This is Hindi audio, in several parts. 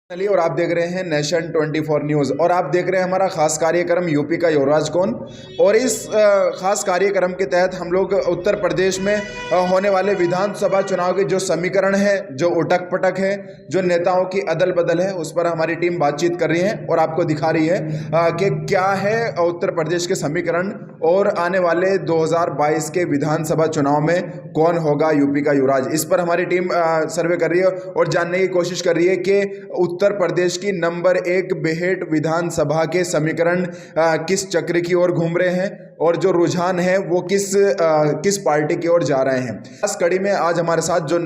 और आप देख रहे हैं नेशन 24 न्यूज़ और आप देख रहे हैं हमारा खास कार्यक्रम यूपी का युवराज कौन। और इस खास कार्यक्रम के तहत हम लोग उत्तर प्रदेश में होने वाले विधानसभा चुनाव के जो समीकरण है, जो उटक पटक है, जो नेताओं की अदल बदल है, उस पर हमारी टीम बातचीत कर रही है और आपको दिखा रही है कि क्या है उत्तर प्रदेश के समीकरण और आने वाले 2022 के विधानसभा चुनाव में कौन होगा यूपी का युवराज। इस पर हमारी टीम सर्वे कर रही है और जानने की कोशिश कर रही है कि उत्तर प्रदेश की नंबर 1 बेहेट विधानसभा के समीकरण किस चक्र की ओर घूम रहे हैं और जो रुझान है वो किस पार्टी की ओर जा रहे हैं। इस कड़ी में आज हमारे साथ जो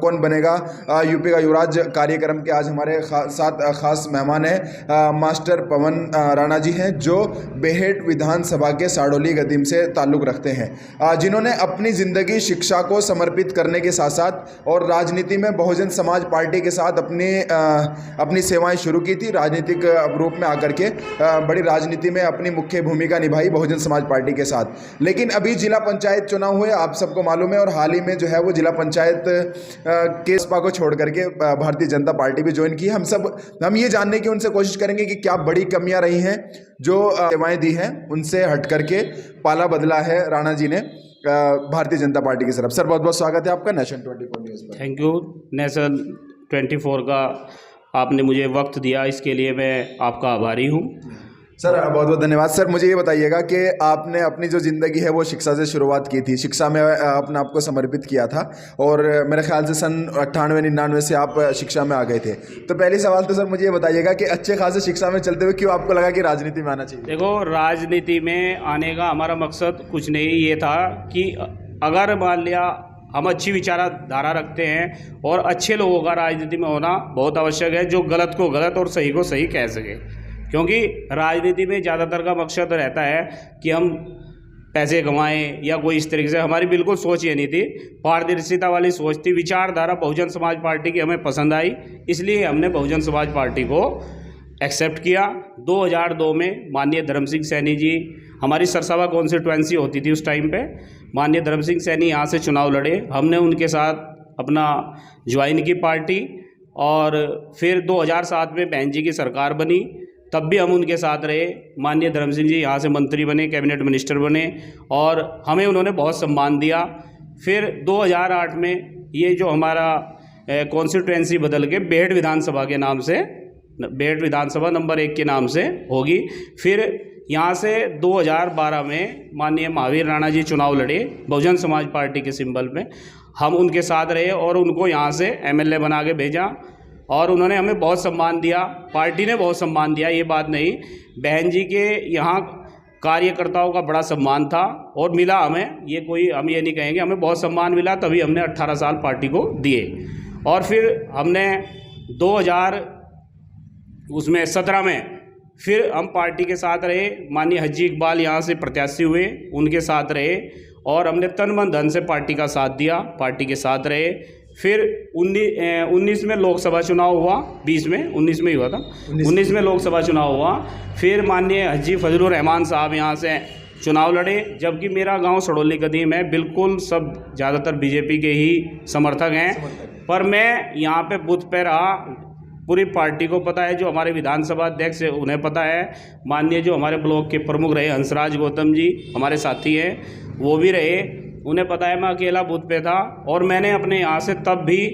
कौन बनेगा यूपी का युवराज कार्यक्रम के आज हमारे साथ खास मेहमान हैं मास्टर पवन राणा जी हैं, जो बेहेट विधानसभा के साड़ोली गदीम से ताल्लुक़ रखते हैं, जिन्होंने अपनी ज़िंदगी शिक्षा को समर्पित करने के साथ साथ और राजनीति में बहुजन समाज पार्टी के साथ अपनी सेवाएं शुरू की थी। राजनीतिक रूप में आकर के बड़ी राजनीति में अपनी मुख्य भूमिका निभाई बहुजन समाज पार्टी के साथ। लेकिन अभी जिला पंचायत चुनाव हुए, आप सबको मालूम है, और हाल ही में जो है वो जिला पंचायत के सपा को छोड़ करके भारतीय जनता पार्टी भी ज्वाइन की। हम ये जानने की उनसे कोशिश करेंगे कि क्या बड़ी कमियां रही हैं जो सेवाएं दी हैं उनसे हट करके पाला बदला है राणा जी ने भारतीय जनता पार्टी की तरफ। सर बहुत बहुत स्वागत है आपका नेशन 24 न्यूज़ पर। Thank you. नेशन 24 का आपने मुझे वक्त दिया, इसके लिए मैं आपका आभारी हूँ। सर बहुत बहुत धन्यवाद। सर मुझे ये बताइएगा कि आपने अपनी जो ज़िंदगी है वो शिक्षा से शुरुआत की थी, शिक्षा में अपने आप को समर्पित किया था और मेरे ख्याल से सन 98-99 से आप शिक्षा में आ गए थे। तो पहली सवाल तो सर मुझे ये बताइएगा कि अच्छे खासे शिक्षा में चलते हुए क्यों आपको लगा कि राजनीति में आना चाहिए? देखो, राजनीति में आने का हमारा मकसद कुछ नहीं, ये था कि अगर मान लिया हम अच्छी विचारधारा रखते हैं और अच्छे लोगों का राजनीति में होना बहुत आवश्यक है, जो गलत को गलत और सही को सही कह सके। क्योंकि राजनीति में ज़्यादातर का मकसद रहता है कि हम पैसे कमाएं या कोई इस तरीके से। हमारी बिल्कुल सोच ये नहीं थी, पारदर्शिता वाली सोच थी। विचारधारा बहुजन समाज पार्टी की हमें पसंद आई, इसलिए हमने बहुजन समाज पार्टी को एक्सेप्ट किया। 2002 में माननीय धर्म सिंह सैनी जी, हमारी सरसावा कॉन्स्टिट्यूएंसी होती थी उस टाइम पे, माननीय धर्म सिंह सैनी यहाँ से चुनाव लड़े। हमने उनके साथ अपना ज्वाइन की पार्टी और फिर 2007 में बहन जी की सरकार बनी, तब भी हम उनके साथ रहे। माननीय धर्म सिंह जी यहाँ से मंत्री बने, कैबिनेट मिनिस्टर बने और हमें उन्होंने बहुत सम्मान दिया। फिर 2008 में ये जो हमारा कॉन्स्टिट्यूएंसी बदल के बेहेट विधानसभा के नाम से, बेहेट विधानसभा नंबर 1 के नाम से होगी। फिर यहाँ से 2012 में माननीय महावीर राणा जी चुनाव लड़े बहुजन समाज पार्टी के सिंबल में, हम उनके साथ रहे और उनको यहाँ से MLA बना के भेजा और उन्होंने हमें बहुत सम्मान दिया, पार्टी ने बहुत सम्मान दिया। ये बात नहीं, बहन जी के यहाँ कार्यकर्ताओं का बड़ा सम्मान था और मिला हमें, ये कोई हम ये नहीं कहेंगे, हमें बहुत सम्मान मिला, तभी हमने 18 साल पार्टी को दिए। और फिर हमने 2017 में फिर हम पार्टी के साथ रहे। माननीय हाजी इकबाल यहाँ से प्रत्याशी हुए, उनके साथ रहे और हमने तन मन धन से पार्टी का साथ दिया, पार्टी के साथ रहे। फिर 19 में लोकसभा चुनाव हुआ, 20 में 19 में ही हुआ था, 19 में लोकसभा चुनाव हुआ। फिर माननीय हाजी फजलुर रहमान साहब यहाँ से चुनाव लड़े, जबकि मेरा गांव सड़ोली कदीम है, बिल्कुल सब ज़्यादातर बीजेपी के ही समर्थक हैं, पर मैं यहाँ पे बूथ पे रहा। पूरी पार्टी को पता है, जो हमारे विधानसभा अध्यक्ष है उन्हें पता है, माननीय जो हमारे ब्लॉक के प्रमुख रहे हंसराज गौतम जी हमारे साथी हैं, वो भी रहे, उन्हें पता है मैं अकेला बूथ पे था। और मैंने अपने यहाँ से तब भी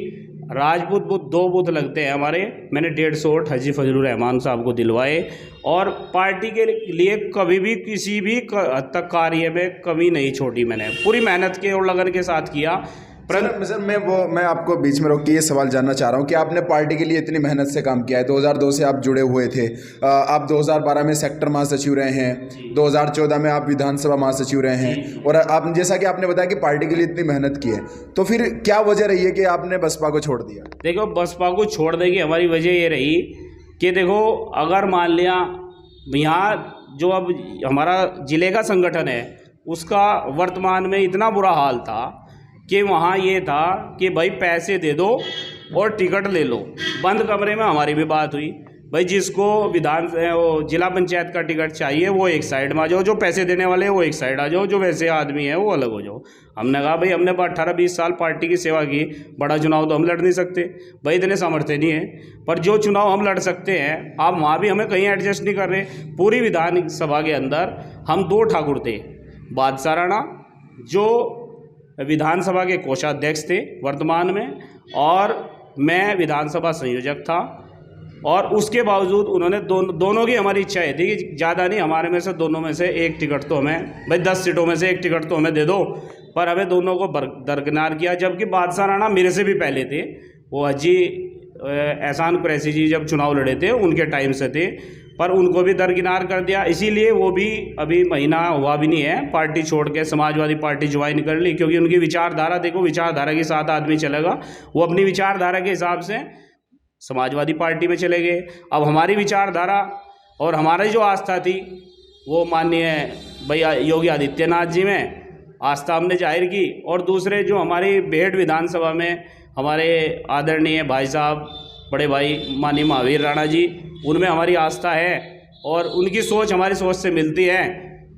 राजपूत बूथ 2 बूथ लगते हैं हमारे, मैंने 150 वोट हाजी फजलुर रहमान साहब को दिलवाए और पार्टी के लिए कभी भी किसी भी हद तक कार्य में कमी नहीं छोड़ी। मैंने पूरी मेहनत के और लगन के साथ किया। सर मैं आपको बीच में रोक के ये सवाल जानना चाह रहा हूँ कि आपने पार्टी के लिए इतनी मेहनत से काम किया है, 2002 से आप जुड़े हुए थे, आप 2012 में सेक्टर महासचिव रहे हैं, 2014 में आप विधानसभा महासचिव रहे हैं और आप जैसा कि आपने बताया कि पार्टी के लिए इतनी मेहनत की है, तो फिर क्या वजह रही है कि आपने बसपा को छोड़ दिया? देखो, बसपा को छोड़ने की हमारी वजह ये रही कि देखो, अगर मान लिया यहाँ जो अब हमारा ज़िले का संगठन है उसका वर्तमान में इतना बुरा हाल था कि वहाँ ये था कि भाई पैसे दे दो और टिकट ले लो। बंद कमरे में हमारी भी बात हुई, भाई जिसको वो जिला पंचायत का टिकट चाहिए वो एक साइड में आ जाओ, जो पैसे देने वाले हैं वो एक साइड आ जाओ, जो वैसे आदमी है वो अलग हो जाओ। हमने कहा भाई हमने 18-20 साल पार्टी की सेवा की, बड़ा चुनाव तो हम लड़ नहीं सकते भाई, इतने सामर्थ्य नहीं है, पर जो चुनाव हम लड़ सकते हैं आप वहाँ भी हमें कहीं एडजस्ट नहीं कर रहे। पूरी विधानसभा के अंदर हम 2 ठाकुर थे, बादशाह राणा जो विधानसभा के कोषाध्यक्ष थे वर्तमान में, और मैं विधानसभा संयोजक था, और उसके बावजूद उन्होंने दोनों की हमारी इच्छा ये थी कि ज़्यादा नहीं, हमारे में से दोनों में से एक टिकट तो हमें, भाई 10 सीटों में से एक टिकट तो हमें दे दो, पर हमें दोनों को दरकिनार किया। जबकि बादशाह राणा मेरे से भी पहले थे, वो हाजी एहसान कुरैशी जी जब चुनाव लड़े थे उनके टाइम से थे, पर उनको भी दरकिनार कर दिया। इसीलिए वो भी अभी महीना हुआ भी नहीं है पार्टी छोड़ के समाजवादी पार्टी ज्वाइन कर ली, क्योंकि उनकी विचारधारा देखो, विचारधारा के साथ आदमी चलेगा, वो अपनी विचारधारा के हिसाब से समाजवादी पार्टी में चले गए। अब हमारी विचारधारा और हमारी जो आस्था थी वो माननीय भैया योगी आदित्यनाथ जी में आस्था हमने जाहिर की, और दूसरे जो हमारी बेहट विधानसभा में हमारे आदरणीय भाई साहब बड़े भाई माननीय महावीर राणा जी, उनमें हमारी आस्था है और उनकी सोच हमारी सोच से मिलती है।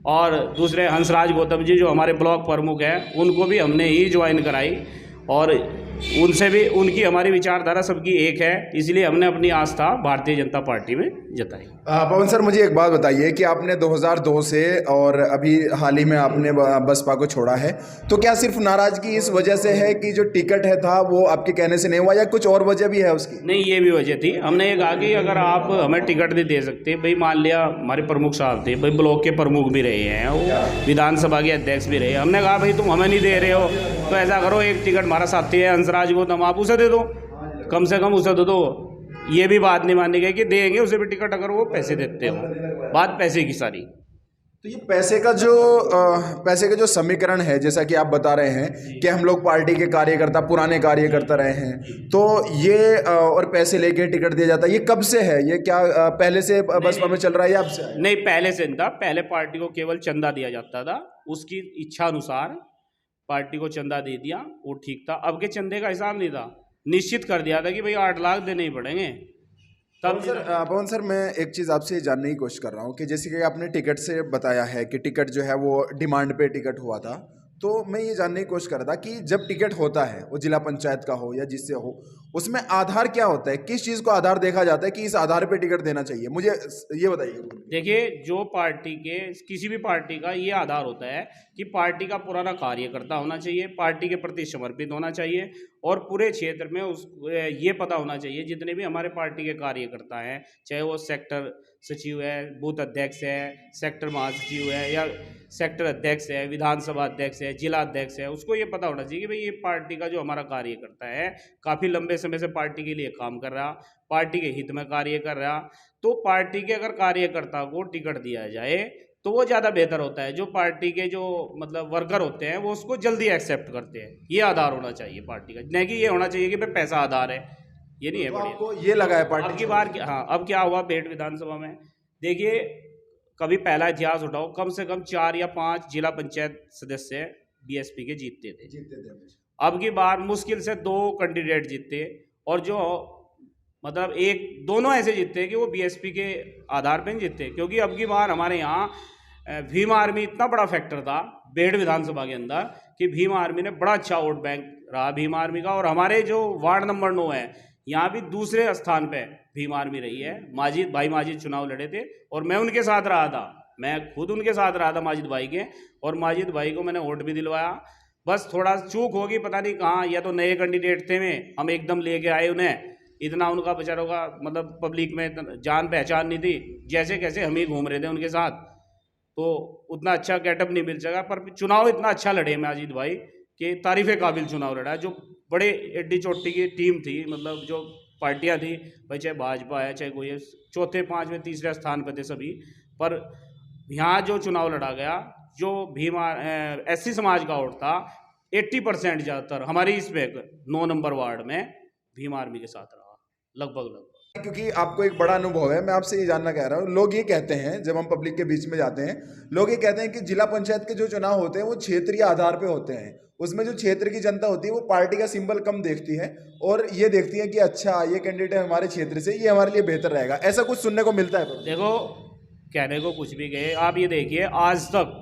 और दूसरे हंसराज गौतम जी जो हमारे ब्लॉक प्रमुख हैं, उनको भी हमने ही ज्वाइन कराई, और उनसे भी उनकी हमारी विचारधारा सबकी एक है, इसलिए हमने अपनी आस्था भारतीय जनता पार्टी में जताई। पवन सर, मुझे एक बात बताइए कि आपने 2002 से और अभी हाल ही में आपने बसपा को छोड़ा है, तो क्या सिर्फ नाराजगी इस वजह से है कि जो टिकट है था वो आपके कहने से नहीं हुआ, या कुछ और वजह भी है उसकी? नहीं, ये भी वजह थी। हमने ये कहा कि अगर आप हमें टिकट नहीं दे सकते, भाई मान लिया हमारे प्रमुख साहब थे, भाई ब्लॉक के प्रमुख भी रहे हैं, वो विधानसभा के अध्यक्ष भी रहे, हमने कहा भाई तुम हमें नहीं दे रहे हो तो ऐसा करो, एक टिकट हमारा साथी है हंसराज गौतम, आप उसे दे दो, कम से कम उसे दे दो। ये भी बात नहीं मानी गई कि देंगे उसे भी टिकट अगर वो पैसे देते हो, बात पैसे की सारी। तो ये पैसे का जो समीकरण है, जैसा कि आप बता रहे हैं कि हम लोग पार्टी के कार्यकर्ता, पुराने कार्यकर्ता रहे हैं, तो ये और पैसे लेके टिकट दिया जाता है, ये कब से है? ये क्या पहले से बसपा में चल रहा है या अब से? नहीं, पहले से नहीं था। पहले पार्टी को केवल चंदा दिया जाता था, उसकी इच्छा अनुसार पार्टी को चंदा दे दिया, वो ठीक था। अब के चंदे का हिसाब नहीं था, निश्चित कर दिया था कि भाई 8 लाख देने ही पड़ेंगे। तब पवन सर, मैं एक चीज़ आपसे जानने की कोशिश कर रहा हूँ कि जैसे कि आपने टिकट से बताया है कि टिकट जो है वो डिमांड पे टिकट हुआ था, तो मैं ये जानने की कोशिश कर रहा था कि जब टिकट होता है वो जिला पंचायत का हो या जिससे हो, उसमें आधार क्या होता है? किस चीज़ को आधार देखा जाता है कि इस आधार पे टिकट देना चाहिए? मुझे ये बताइए। देखिए, जो पार्टी के किसी भी पार्टी का ये आधार होता है कि पार्टी का पुराना कार्यकर्ता होना चाहिए, पार्टी के प्रति समर्पित होना चाहिए, और पूरे क्षेत्र में ये पता होना चाहिए जितने भी हमारे पार्टी के कार्यकर्ता हैं, चाहे वो सेक्टर सचिव है, बूथ अध्यक्ष है, सेक्टर महासचिव है, या सेक्टर अध्यक्ष है, विधानसभा अध्यक्ष है, जिला अध्यक्ष है, उसको ये पता होना चाहिए कि भाई ये पार्टी का जो हमारा कार्यकर्ता है काफ़ी लंबे समय से पार्टी के लिए काम कर रहा, पार्टी के हित में कार्य कर रहा। तो पार्टी के अगर कार्यकर्ता को टिकट दिया जाए तो वो ज़्यादा बेहतर होता है। जो पार्टी के जो मतलब वर्कर होते हैं वो उसको जल्दी एक्सेप्ट करते हैं। ये आधार होना चाहिए पार्टी का, नहीं कि ये होना चाहिए कि भाई पैसा आधार है, ये नहीं है। तो आपको ये लगा है पार्टी? अब की बार हाँ, अब क्या हुआ बेहट विधानसभा में, देखिए कभी पहला इतिहास उठाओ, कम से कम 4 या 5 जिला पंचायत सदस्य बीएसपी के जीतते थे। अब की बार मुश्किल से 2 कैंडिडेट जीतते, और जो मतलब दोनों ऐसे जीतते कि वो बीएसपी के आधार पर जीतते, क्योंकि अब की बार हमारे यहाँ भीम आर्मी इतना बड़ा फैक्टर था बेहट विधानसभा के अंदर कि भीम आर्मी ने बड़ा अच्छा वोट बैंक रहा भीम आर्मी का। और हमारे जो वार्ड नंबर 9 है, यहाँ भी दूसरे स्थान पे भीम आर्मी रही है। माजिद चुनाव लड़े थे और मैं उनके साथ रहा था, मैं खुद उनके साथ रहा था माजिद भाई के, और माजिद भाई को मैंने वोट भी दिलवाया। बस थोड़ा चूक होगी, पता नहीं कहाँ, या तो नए कैंडिडेट थे में हम एकदम लेके आए उन्हें, इतना उनका बेचारों का मतलब पब्लिक में जान पहचान नहीं थी, जैसे कैसे हम ही घूम रहे थे उनके साथ, तो उतना अच्छा गेटअप नहीं मिल सका। पर चुनाव इतना अच्छा लड़े माजिद भाई कि तारीफ़े काबिल चुनाव लड़ा। जो बड़े एड्डी चोटी की टीम थी, मतलब जो पार्टियां थी भाई, चाहे भाजपा है चाहे कोई है, 4थे 5वें 3रे स्थान पर थे सभी, पर यहाँ जो चुनाव लड़ा गया, जो एससी समाज का वोट था 80% ज़्यादातर हमारी इसमें 9 नंबर वार्ड में भीम आर्मी के साथ रहा, लगभग। क्योंकि आपको एक बड़ा अनुभव है, मैं आपसे ये जानना कह रहा हूँ, लोग ये कहते हैं जब हम पब्लिक के बीच में जाते हैं, लोग ये कहते हैं कि जिला पंचायत के जो चुनाव होते हैं वो क्षेत्रीय आधार पे होते हैं। उसमें जो क्षेत्र की जनता होती है वो पार्टी का सिंबल कम देखती है और ये देखती है कि अच्छा ये कैंडिडेट हमारे क्षेत्र से, ये हमारे लिए बेहतर रहेगा। ऐसा कुछ सुनने को मिलता है? देखो, कहने को कुछ भी कहे, आप ये देखिए, आज तक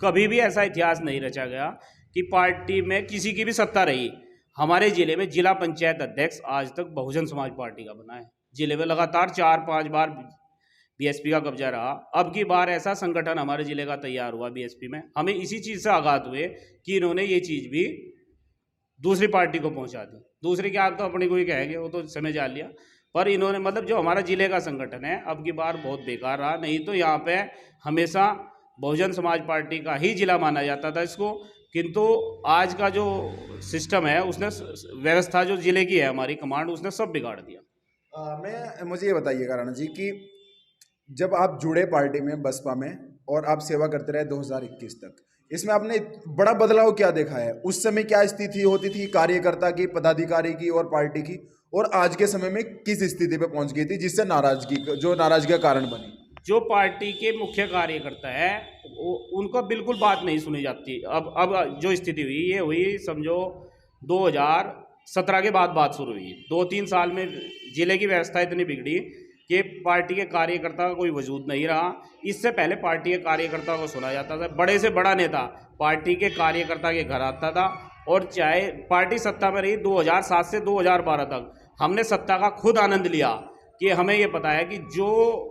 कभी भी ऐसा इतिहास नहीं रचा गया कि पार्टी में किसी की भी सत्ता रही। हमारे जिले में जिला पंचायत अध्यक्ष आज तक बहुजन समाज पार्टी का बना है। जिले में लगातार 4-5 बार बीएसपी का कब्जा रहा। अब की बार ऐसा संगठन हमारे जिले का तैयार हुआ बीएसपी में, हमें इसी चीज़ से आघात हुए कि इन्होंने ये चीज़ भी दूसरी पार्टी को पहुंचा दी। दूसरी क्या, आप तो अपनी कोई कहेंगे, वो तो समय जान लिया, पर इन्होंने मतलब जो हमारा जिले का संगठन है अब की बार बहुत बेकार रहा। नहीं तो यहाँ पे हमेशा बहुजन समाज पार्टी का ही जिला माना जाता था इसको, किंतु आज का जो सिस्टम है उसने, व्यवस्था जो जिले की है हमारी कमांड, उसने सब बिगाड़ दिया। मुझे ये बताइएगा राणा जी कि जब आप जुड़े पार्टी में, बसपा में, और आप सेवा करते रहे 2021 तक, इसमें आपने बड़ा बदलाव क्या देखा है? उस समय क्या स्थिति होती थी कार्यकर्ता की, पदाधिकारी की और पार्टी की, और आज के समय में किस स्थिति पे पहुंच गई थी जिससे नाराजगी का कारण बनी? जो पार्टी के मुख्य कार्यकर्ता है उनका बिल्कुल बात नहीं सुनी जाती। अब जो स्थिति हुई, ये हुई समझो 2017 के बाद बात शुरू हुई। 2-3 साल में जिले की व्यवस्था इतनी बिगड़ी कि पार्टी के कार्यकर्ता का कोई वजूद नहीं रहा। इससे पहले पार्टी के कार्यकर्ता को सुना जाता था, बड़े से बड़ा नेता पार्टी के कार्यकर्ता के घर आता था। और चाहे पार्टी सत्ता में रही 2007 से 2012 तक, हमने सत्ता का खुद आनंद लिया कि हमें ये पता है कि जो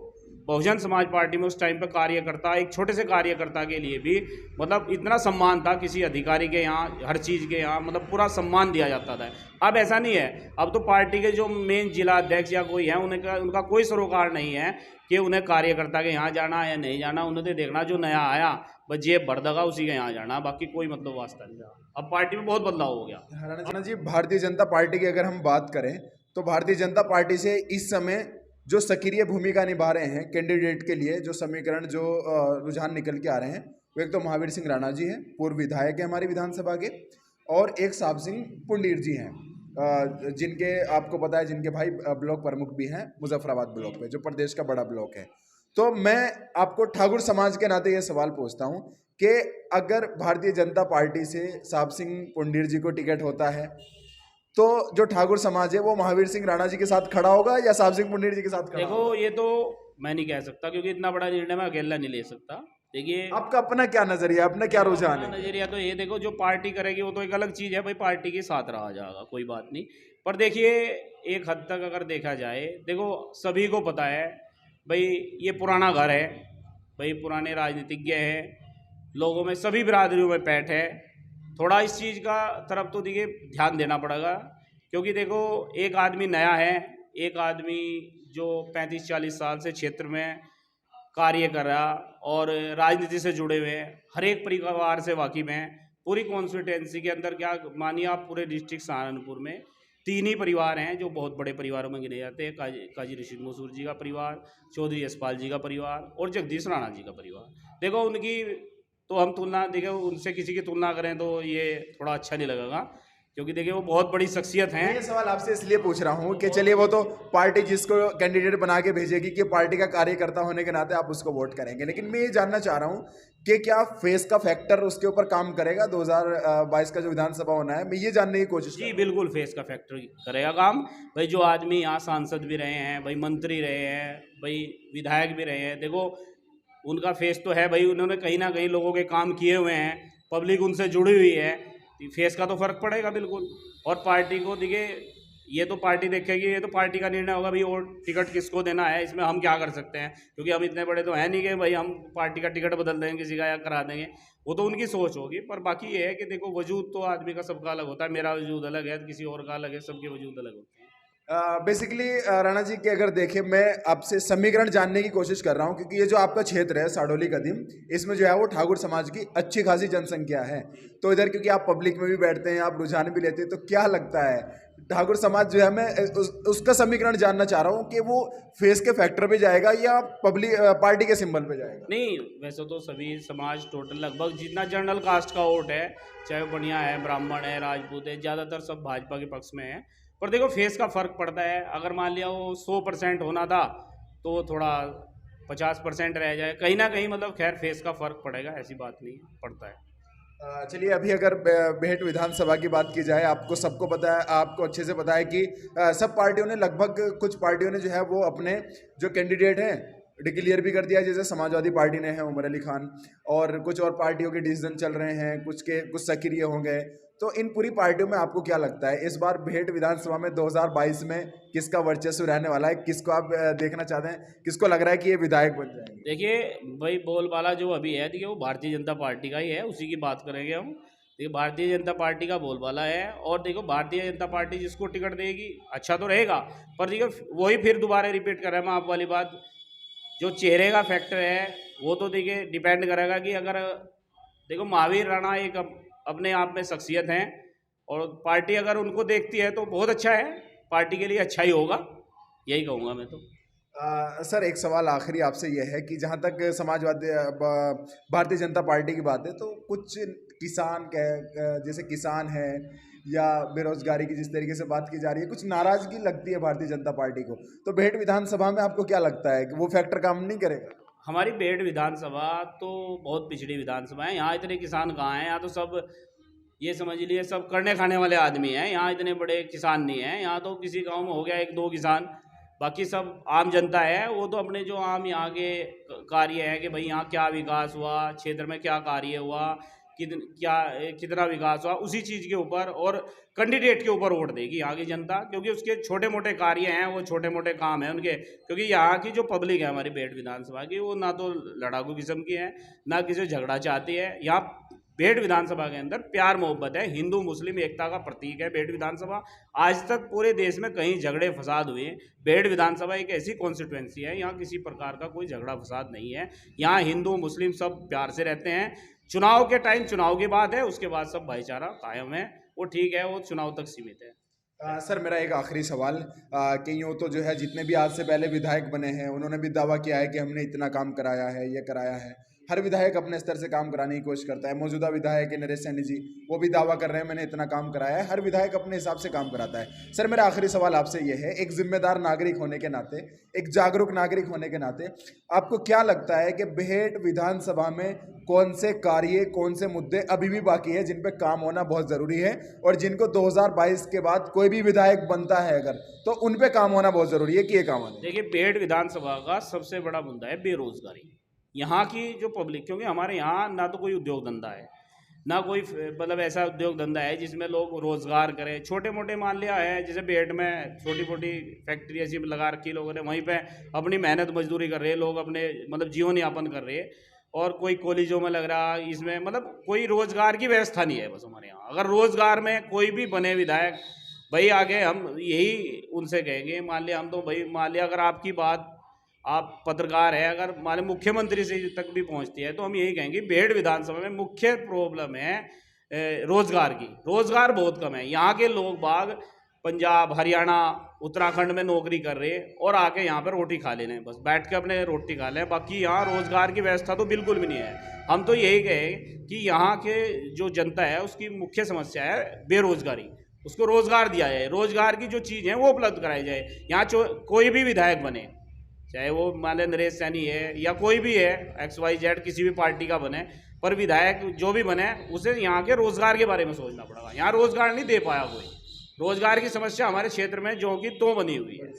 बहुजन समाज पार्टी में उस टाइम पे कार्यकर्ता, एक छोटे से कार्यकर्ता के लिए भी मतलब इतना सम्मान था, किसी अधिकारी के यहाँ, हर चीज़ के यहाँ मतलब पूरा सम्मान दिया जाता था। अब ऐसा नहीं है। अब तो पार्टी के जो मेन जिला अध्यक्ष या कोई है, उनका कोई सरोकार नहीं है कि उन्हें कार्यकर्ता के यहाँ जाना या नहीं जाना। उन्हें तो देखना जो नया आया बस जेब भर देगा उसी के यहाँ जाना, बाकी कोई मतलब वास्ता नहीं रहा। अब पार्टी में बहुत बदलाव हो गया। राणा जी, भारतीय जनता पार्टी की अगर हम बात करें तो भारतीय जनता पार्टी से इस समय जो सक्रिय भूमिका निभा रहे हैं कैंडिडेट के लिए, जो समीकरण, जो रुझान निकल के आ रहे हैं, वो एक तो महावीर सिंह राणा जी हैं, पूर्व विधायक हैं हमारी विधानसभा के, और एक साहब सिंह पुंडीर जी हैं, जिनके आपको पता है जिनके भाई ब्लॉक प्रमुख भी हैं मुजफ्फराबाद ब्लॉक पे, जो प्रदेश का बड़ा ब्लॉक है। तो मैं आपको ठाकुर समाज के नाते ये सवाल पूछता हूँ कि अगर भारतीय जनता पार्टी से साहब सिंह पुंडीर जी को टिकट होता है तो जो ठाकुर समाज है वो महावीर सिंह राणा जी के साथ खड़ा होगा या साहब सिंह पुंडीर जी के साथ खड़ा देखो होगा? ये तो मैं नहीं कह सकता, क्योंकि इतना बड़ा निर्णय मैं अकेला नहीं ले सकता। देखिए, आपका अपना क्या नजरिया, अपना क्या रुझान है? नजरिया तो ये देखो, जो पार्टी करेगी वो तो एक अलग चीज़ है भाई, पार्टी के साथ रहा जाएगा, कोई बात नहीं। पर देखिए, एक हद तक अगर देखा जाए, देखो सभी को पता है भाई ये पुराना घर है भाई, पुराने राजनीतिज्ञ हैं, लोगों में सभी बिरादरियों में पैठ है। थोड़ा इस चीज़ का तरफ तो देखिए ध्यान देना पड़ेगा, क्योंकि देखो एक आदमी नया है, एक आदमी जो 35-40 साल से क्षेत्र में कार्य कर रहा और राजनीति से जुड़े हुए हैं, हर एक परिवार से वाकिफ हैं। पूरी कॉन्स्टिट्यूंसी के अंदर क्या मानिए आप, पूरे डिस्ट्रिक्ट सहारनपुर में 3 ही परिवार हैं जो बहुत बड़े परिवारों में गिने जाते हैं। काजी रशीद मसूर जी का परिवार, चौधरी यशपाल जी का परिवार और जगदीश राणा जी का परिवार। देखो उनकी तो हम तुलना, देखो उनसे किसी की तुलना करें तो ये थोड़ा अच्छा नहीं लगेगा, क्योंकि देखिए वो बहुत बड़ी शख्सियत हैं। ये सवाल आपसे इसलिए पूछ रहा हूँ कि चलिए वो तो पार्टी जिसको कैंडिडेट बना के भेजेगी कि पार्टी का कार्यकर्ता होने के नाते आप उसको वोट करेंगे, लेकिन मैं ये जानना चाह रहा हूँ कि क्या फेस का फैक्टर उसके ऊपर काम करेगा? 2022 का जो विधानसभा होना है, मैं ये जानने की कोशिश जी बिल्कुल फेस का फैक्टर करेगा काम भाई। जो आदमी यहाँ सांसद भी रहे हैं भाई, मंत्री रहे हैं भाई, विधायक भी रहे हैं, देखो उनका फेस तो है भाई, उन्होंने कहीं ना कहीं लोगों के काम किए हुए हैं, पब्लिक उनसे जुड़ी हुई है, फेस का तो फर्क पड़ेगा बिल्कुल। और पार्टी को देखिए, ये तो पार्टी देखेगी, ये तो पार्टी का निर्णय होगा भाई, और टिकट किसको देना है, इसमें हम क्या कर सकते हैं, क्योंकि हम इतने बड़े तो हैं नहीं कि भाई हम पार्टी का टिकट बदल देंगे किसी का या करा देंगे, वो तो उनकी सोच होगी। पर बाकी ये है कि देखो वजूद तो आदमी का सबका अलग होता है, मेरा वजूद अलग है, किसी और का अलग है, सबके वजूद अलग होते हैं। बेसिकली राणा जी के अगर देखें, मैं आपसे समीकरण जानने की कोशिश कर रहा हूं, क्योंकि ये जो आपका क्षेत्र है साडोली कदीम, इसमें जो है वो ठाकुर समाज की अच्छी खासी जनसंख्या है। तो इधर क्योंकि आप पब्लिक में भी बैठते हैं, आप रुझान भी लेते हैं, तो क्या लगता है ठाकुर समाज जो है, मैं उसका समीकरण जानना चाह रहा हूँ कि वो फेस के फैक्टर पे जाएगा या पब्लिक पार्टी के सिंबल पे जाएगा? नहीं, वैसे तो सभी समाज टोटल लगभग जितना जनरल कास्ट का वोट है, चाहे वो बढ़िया है, ब्राह्मण है, राजपूत है, ज़्यादातर सब भाजपा के पक्ष में है। पर देखो फेस का फ़र्क पड़ता है। अगर मान लिया वो 100% होना था तो थोड़ा 50% रह जाए, कहीं ना कहीं मतलब खैर फेस का फ़र्क पड़ेगा, ऐसी बात नहीं पड़ता है। चलिए, अभी अगर बेहट विधानसभा की बात की जाए, आपको सबको पता है, आपको अच्छे से पता है कि सब पार्टियों ने, लगभग कुछ पार्टियों ने जो है वो अपने जो कैंडिडेट हैं डिक्लेयर भी कर दिया, जैसे समाजवादी पार्टी ने है उमर अली खान, और कुछ और पार्टियों के डिसीजन चल रहे हैं, कुछ सक्रिय हो गए। तो इन पूरी पार्टियों में आपको क्या लगता है इस बार बेहट विधानसभा में 2022 में किसका वर्चस्व रहने वाला है? किसको आप देखना चाहते हैं, किसको लग रहा है कि ये विधायक बन जाएंगे? देखिए भाई, बोलबाला जो अभी है, देखिए वो भारतीय जनता पार्टी का ही है, उसी की बात करेंगे हम। देखिए भारतीय जनता पार्टी का बोलबाला है, और देखो भारतीय जनता पार्टी जिसको टिकट देगी अच्छा तो रहेगा, पर देखिए वही फिर दोबारा रिपीट कर रहा है मैं आप वाली बात, जो चेहरे का फैक्टर है वो तो देखिए डिपेंड करेगा कि अगर देखो महावीर राणा एक अपने आप में शख्सियत हैं, और पार्टी अगर उनको देखती है तो बहुत अच्छा है, पार्टी के लिए अच्छा ही होगा, यही कहूँगा मैं तो। सर, एक सवाल आखिरी आपसे यह है कि जहाँ तक भारतीय जनता पार्टी की बात है, तो कुछ किसान जैसे किसान है या बेरोजगारी की जिस तरीके से बात की जा रही है, कुछ नाराजगी लगती है भारतीय जनता पार्टी को, तो बेहट विधानसभा में आपको क्या लगता है कि वो फैक्टर काम नहीं करेगा? हमारी बेहट विधानसभा तो बहुत पिछड़ी विधानसभा है, यहाँ इतने किसान कहाँ हैं, यहाँ तो सब ये समझ लिए सब करने खाने वाले आदमी हैं, यहाँ इतने बड़े किसान नहीं हैं, यहाँ तो किसी गांव में हो गया एक दो किसान, बाकी सब आम जनता है। वो तो अपने जो आम यहाँ के कार्य है कि भाई यहाँ क्या विकास हुआ, क्षेत्र में क्या कार्य हुआ, कितना विकास हुआ, उसी चीज़ के ऊपर और कैंडिडेट के ऊपर वोट देगी यहाँ की जनता, क्योंकि उसके छोटे मोटे कार्य हैं, वो छोटे मोटे काम हैं उनके, क्योंकि यहाँ की जो पब्लिक है हमारी बेहट विधानसभा की, वो ना तो लड़ाकू किस्म की है, ना किसी झगड़ा चाहती है। यहाँ बेहट विधानसभा के अंदर प्यार मोहब्बत है, हिंदू मुस्लिम एकता का प्रतीक है बेहट विधानसभा। आज तक पूरे देश में कहीं झगड़े फसाद हुए, बेहट विधानसभा एक ऐसी कॉन्स्टिट्यूएंसी है, यहाँ किसी प्रकार का कोई झगड़ा फसाद नहीं है, यहाँ हिंदू मुस्लिम सब प्यार से रहते हैं। चुनाव के टाइम चुनाव की बात है, उसके बाद सब भाईचारा कायम है, वो ठीक है, वो चुनाव तक सीमित है। सर, मेरा एक आखिरी सवाल कि यूँ तो जो है जितने भी आज से पहले विधायक बने हैं उन्होंने भी दावा किया है कि हमने इतना काम कराया है, ये कराया है। हर विधायक अपने स्तर से काम कराने की कोशिश करता है। मौजूदा विधायक नरेश सैनी जी, वो भी दावा कर रहे हैं मैंने इतना काम कराया है। हर विधायक अपने हिसाब से काम कराता है। सर, मेरा आखिरी सवाल आपसे ये है, एक जिम्मेदार नागरिक होने के नाते, एक जागरूक नागरिक होने के नाते, आपको क्या लगता है कि बेहट विधानसभा में कौन से कार्य, कौन से मुद्दे अभी भी बाकी है जिन पे काम होना बहुत ज़रूरी है, और जिनको 2022 के बाद कोई भी विधायक बनता है अगर, तो उन पे काम होना बहुत ज़रूरी है कि ये काम होना? देखिए बेहट विधानसभा का सबसे बड़ा मुद्दा है बेरोजगारी। यहाँ की जो पब्लिक, क्योंकि हमारे यहाँ ना तो कोई उद्योग धंधा है, ना कोई मतलब ऐसा उद्योग धंधा है जिसमें लोग रोजगार करें। छोटे मोटे मान लिया है, जैसे बेहट में छोटी मोटी फैक्ट्री ऐसी लगा रखी लोगों ने, वहीं पे अपनी मेहनत मजदूरी कर रहे हैं लोग, अपने मतलब जीवन यापन कर रहे हैं, और कोई कॉलेजों में लग रहा, इसमें मतलब कोई रोजगार की व्यवस्था नहीं है बस हमारे यहाँ। अगर रोजगार में कोई भी बने विधायक, भाई आगे हम यही उनसे कहेंगे, मान लिया हम तो भाई मान लिया अगर आपकी बात, आप पत्रकार है, अगर हमारे मुख्यमंत्री से तक भी पहुंचती है, तो हम यही कहेंगे बेहट विधानसभा में मुख्य प्रॉब्लम है रोजगार की। रोजगार बहुत कम है, यहाँ के लोग बाग पंजाब हरियाणा उत्तराखंड में नौकरी कर रहे हैं और आके यहाँ पर रोटी खा लेने, बस बैठ के अपने रोटी खा लें, बाकी यहाँ रोजगार की व्यवस्था तो बिल्कुल भी नहीं है। हम तो यही कहें कि यहाँ के जो जनता है उसकी मुख्य समस्या है बेरोजगारी, उसको रोजगार दिया जाए, रोजगार की जो चीज़ है वो उपलब्ध कराई जाए। यहाँ कोई भी विधायक बने, चाहे वो मान लें नरेश सैनी है या कोई भी है, XYZ किसी भी पार्टी का बने, पर विधायक जो भी बने उसे यहाँ के रोजगार के बारे में सोचना पड़ेगा। यहाँ रोजगार नहीं दे पाया कोई, रोजगार की समस्या हमारे क्षेत्र में जो कि तो बनी हुई है,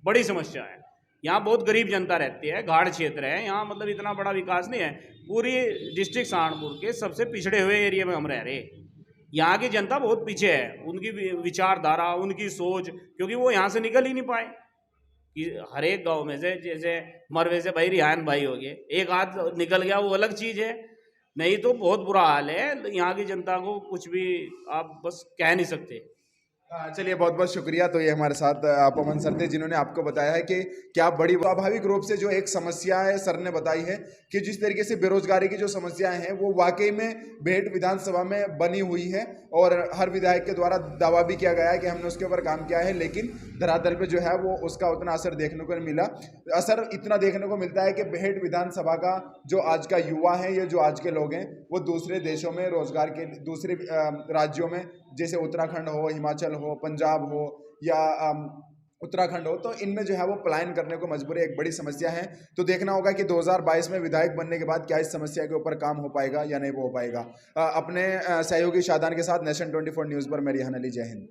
बड़ी समस्या है। यहाँ बहुत गरीब जनता रहती है, घाट क्षेत्र है, यहाँ मतलब इतना बड़ा विकास नहीं है। पूरी डिस्ट्रिक्ट सहारनपुर के सबसे पिछड़े हुए एरिया में हम रह रहे, यहाँ की जनता बहुत पीछे है, उनकी विचारधारा, उनकी सोच, क्योंकि वो यहाँ से निकल ही नहीं पाए। कि हर एक गांव में से, जैसे मरवे से भाई रिहान भाई हो गए, एक हाथ निकल गया वो अलग चीज़ है, नहीं तो बहुत बुरा हाल है। यहाँ की जनता को कुछ भी आप बस कह नहीं सकते। चलिए, बहुत बहुत शुक्रिया। तो ये हमारे साथ पवन सर थे जिन्होंने आपको बताया है कि क्या बड़ी स्वाभाविक रूप से जो एक समस्या है सर ने बताई है कि जिस तरीके से बेरोजगारी की जो समस्याएं हैं वो वाकई में बेहट विधानसभा में बनी हुई है, और हर विधायक के द्वारा दावा भी किया गया है कि हमने उसके ऊपर काम किया है, लेकिन धरातल पे जो है वो उसका उतना असर देखने को नहीं मिला। असर इतना देखने को मिलता है कि बेहट विधानसभा का जो आज का युवा है, ये जो आज के लोग हैं, वो दूसरे देशों में रोजगार के, दूसरे राज्यों में जैसे उत्तराखंड हो, हिमाचल हो, पंजाब हो या उत्तराखंड हो, तो इनमें जो है वो पलायन करने को मजबूर है, एक बड़ी समस्या है। तो देखना होगा कि 2022 में विधायक बनने के बाद क्या इस समस्या के ऊपर काम हो पाएगा या नहीं हो पाएगा। अपने सहयोगी शादान के साथ नेशन 24 न्यूज़ पर मैं रिहान अली, जय हिंद।